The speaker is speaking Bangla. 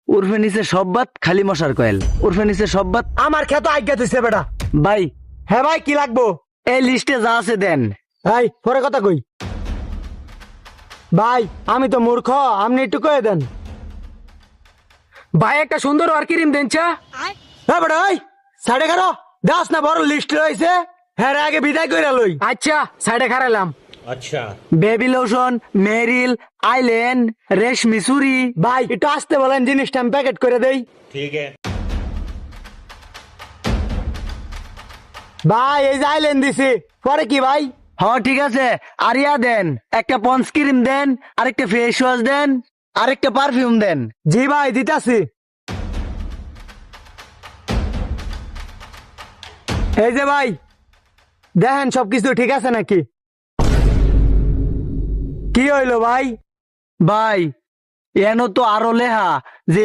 উর্ফে নিচে সব বাত খালি মশার কয়েল, উর্ফে নিচে সব বাত। আমার খেতো আজ্ঞা দিছে বেটা। ভাই হ্যাঁ ভাই, কি লাগবো? এই লিস্টে যা আছে দেন। ভাই পরে কথা কই। ভাই আমি তো মূর্খ, আপনি একটু কয়ে দেন। ভাই একটা সুন্দর আর ক্রিম দেন চা। হ্যাঁ বেটা, ওই সাড়ে এগারো দাস না, বড় লিস্ট রয়েছে। হ্যাঁ রে, আগে বিদায় কইরা লই। আচ্ছা সাইডে খারাইলাম। বেবি লোশন, মেরিল, আইল্যান্ড, রেশমি চুরি। ভাই একটু আসতে বলেন, জিনিসটা আমি প্যাকেট করে দেই। ভাই এই যে আইলেন দিছি, পরে কি ভাই? হ্যাঁ ঠিক আছে, আরিয়া দেন, একটা পন্স ক্রিম দেন, আরেকটা ফেস ওয়াশ দেন, আরেকটা পারফিউম দেন। জি ভাই দিতাছি। এই যে ভাই দেখেন সবকিছু ঠিক আছে নাকি? কি হইলো ভাই? ভাই এনো তো আরো লেহা যে